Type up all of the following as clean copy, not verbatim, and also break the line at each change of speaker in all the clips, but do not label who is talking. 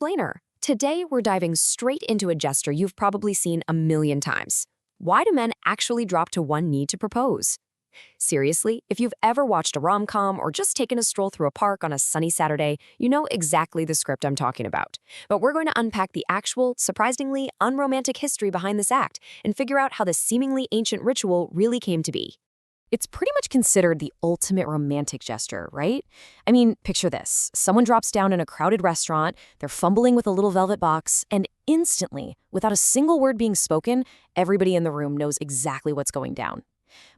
Explainer. Today, we're diving straight into a gesture you've probably seen a million times. Why do men actually drop to one knee to propose? Seriously, if you've ever watched a rom-com or just taken a stroll through a park on a sunny Saturday, you know exactly the script I'm talking about. But we're going to unpack the actual, surprisingly unromantic history behind this act and figure out how the seemingly ancient ritual really came to be. It's pretty much considered the ultimate romantic gesture, right? I mean, picture this. Someone drops down in a crowded restaurant, they're fumbling with a little velvet box, and instantly, without a single word being spoken, everybody in the room knows exactly what's going down.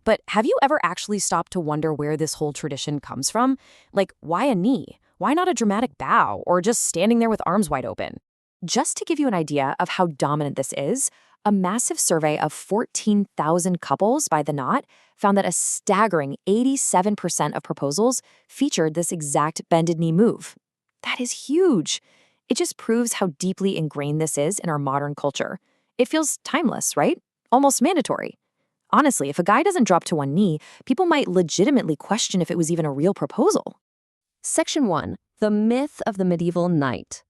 But have you ever actually stopped to wonder where this whole tradition comes from? Like, why a knee? Why not a dramatic bow or just standing there with arms wide open? Just to give you an idea of how dominant this is, a massive survey of 14,000 couples by The Knot found that a staggering 87% of proposals featured this exact bended knee move. That is huge. It just proves how deeply ingrained this is in our modern culture. It feels timeless, right? Almost mandatory. Honestly, if a guy doesn't drop to one knee, people might legitimately question if it was even a real proposal. Section 1. The myth of the medieval knight.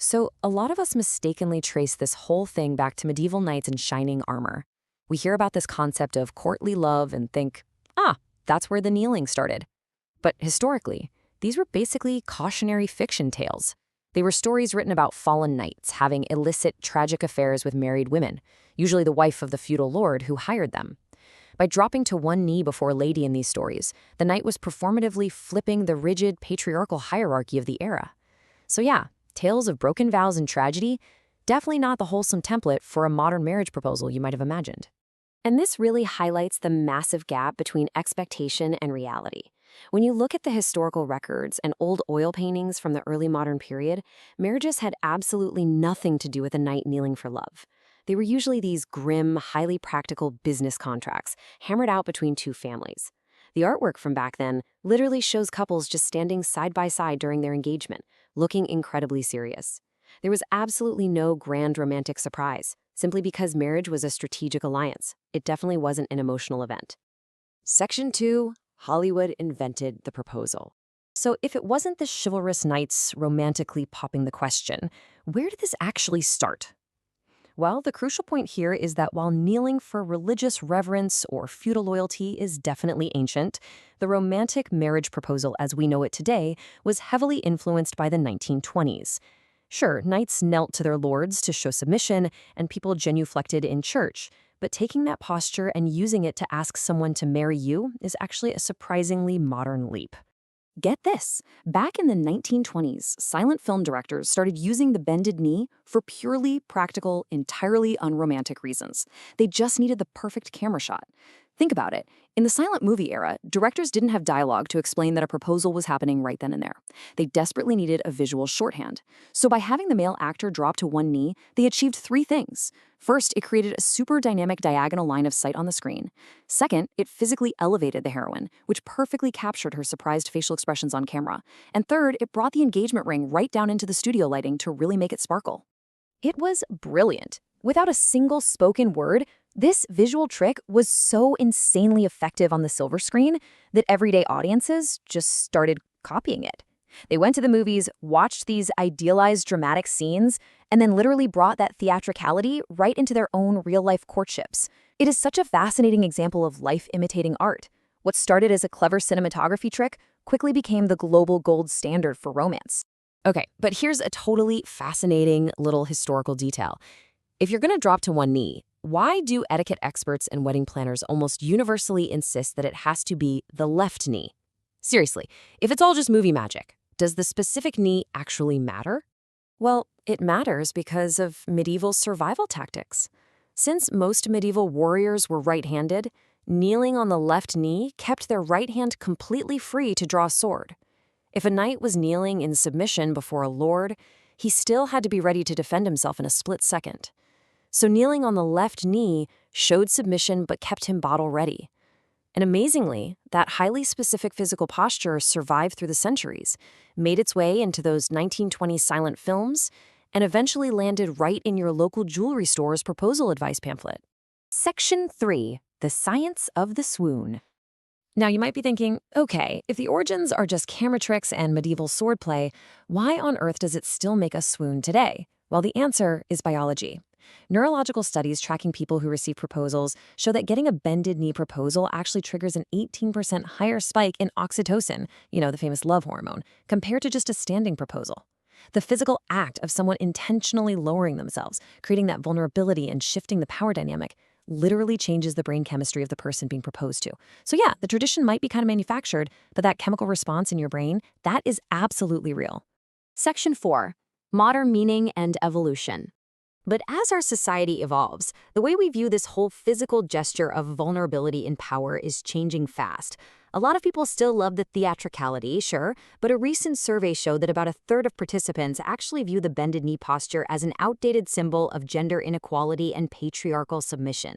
So, a lot of us mistakenly trace this whole thing back to medieval knights in shining armor. We hear about this concept of courtly love and think, that's where the kneeling started. But historically, these were basically cautionary fiction tales. They were stories written about fallen knights having illicit, tragic affairs with married women, usually the wife of the feudal lord who hired them. By dropping to one knee before a lady in these stories, the knight was performatively flipping the rigid patriarchal hierarchy of the era. So yeah, tales of broken vows and tragedy, definitely not the wholesome template for a modern marriage proposal you might have imagined. And this really highlights the massive gap between expectation and reality. When you look at the historical records and old oil paintings from the early modern period, marriages had absolutely nothing to do with a knight kneeling for love. They were usually these grim, highly practical business contracts hammered out between two families. The artwork from back then literally shows couples just standing side by side during their engagement, looking incredibly serious. There was absolutely no grand romantic surprise, simply because marriage was a strategic alliance. It definitely wasn't an emotional event. Section 2. Hollywood invented the proposal. So if it wasn't the chivalrous knights romantically popping the question, where did this actually start? Well, the crucial point here is that while kneeling for religious reverence or feudal loyalty is definitely ancient, the romantic marriage proposal as we know it today was heavily influenced by the 1920s. Sure, knights knelt to their lords to show submission, and people genuflected in church, but taking that posture and using it to ask someone to marry you is actually a surprisingly modern leap. Get this, back in the 1920s, silent film directors started using the bended knee for purely practical, entirely unromantic reasons. They just needed the perfect camera shot. Think about it. In the silent movie era, directors didn't have dialogue to explain that a proposal was happening right then and there. They desperately needed a visual shorthand. So by having the male actor drop to one knee, they achieved three things. First, it created a super dynamic diagonal line of sight on the screen. Second, it physically elevated the heroine, which perfectly captured her surprised facial expressions on camera. And third, it brought the engagement ring right down into the studio lighting to really make it sparkle. It was brilliant. Without a single spoken word, this visual trick was so insanely effective on the silver screen that everyday audiences just started copying it. They went to the movies, watched these idealized dramatic scenes, and then literally brought that theatricality right into their own real-life courtships. It is such a fascinating example of life imitating art. What started as a clever cinematography trick quickly became the global gold standard for romance. Okay, but here's a totally fascinating little historical detail. If you're going to drop to one knee, why do etiquette experts and wedding planners almost universally insist that it has to be the left knee? Seriously, if it's all just movie magic, does the specific knee actually matter? Well, it matters because of medieval survival tactics. Since most medieval warriors were right-handed, kneeling on the left knee kept their right hand completely free to draw a sword. If a knight was kneeling in submission before a lord, he still had to be ready to defend himself in a split second. So kneeling on the left knee showed submission but kept him battle-ready. And amazingly, that highly specific physical posture survived through the centuries, made its way into those 1920s silent films, and eventually landed right in your local jewelry store's proposal advice pamphlet. Section 3. The Science of the Swoon. Now, you might be thinking, okay, if the origins are just camera tricks and medieval swordplay, why on earth does it still make us swoon today? Well, the answer is biology. Neurological studies tracking people who receive proposals show that getting a bended knee proposal actually triggers an 18% higher spike in oxytocin, the famous love hormone, compared to just a standing proposal. The physical act of someone intentionally lowering themselves, creating that vulnerability and shifting the power dynamic, literally changes the brain chemistry of the person being proposed to. So yeah, the tradition might be kind of manufactured, but that chemical response in your brain, that is absolutely real. Section 4. Modern meaning and evolution. But as our society evolves, the way we view this whole physical gesture of vulnerability and power is changing fast. A lot of people still love the theatricality, sure, but a recent survey showed that about a third of participants actually view the bended knee posture as an outdated symbol of gender inequality and patriarchal submission.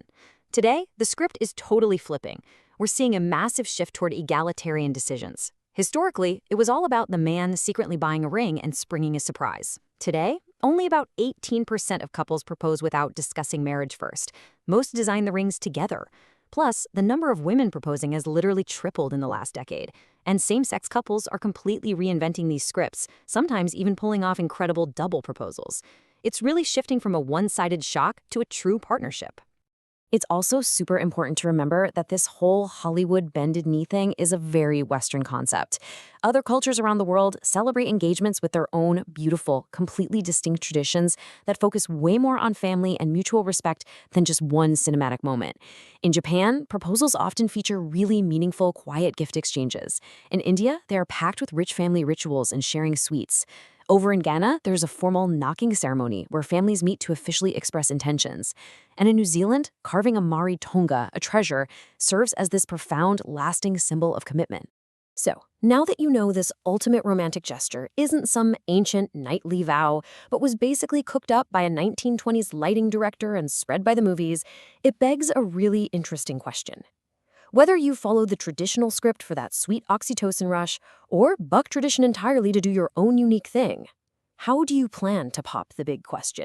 Today, the script is totally flipping. We're seeing a massive shift toward egalitarian decisions. Historically, it was all about the man secretly buying a ring and springing a surprise. Today, only about 18% of couples propose without discussing marriage first. Most design the rings together. Plus, the number of women proposing has literally tripled in the last decade. And same-sex couples are completely reinventing these scripts, sometimes even pulling off incredible double proposals. It's really shifting from a one-sided shock to a true partnership. It's also super important to remember that this whole Hollywood bended knee thing is a very Western concept. Other cultures around the world celebrate engagements with their own beautiful, completely distinct traditions that focus way more on family and mutual respect than just one cinematic moment. In Japan, proposals often feature really meaningful, quiet gift exchanges. In India, they are packed with rich family rituals and sharing sweets. Over in Ghana, there's a formal knocking ceremony where families meet to officially express intentions. And in New Zealand, carving a Maori tonga, a treasure, serves as this profound, lasting symbol of commitment. So, now that you know this ultimate romantic gesture isn't some ancient knightly vow, but was basically cooked up by a 1920s lighting director and spread by the movies, it begs a really interesting question. Whether you follow the traditional script for that sweet oxytocin rush, or buck tradition entirely to do your own unique thing, how do you plan to pop the big question?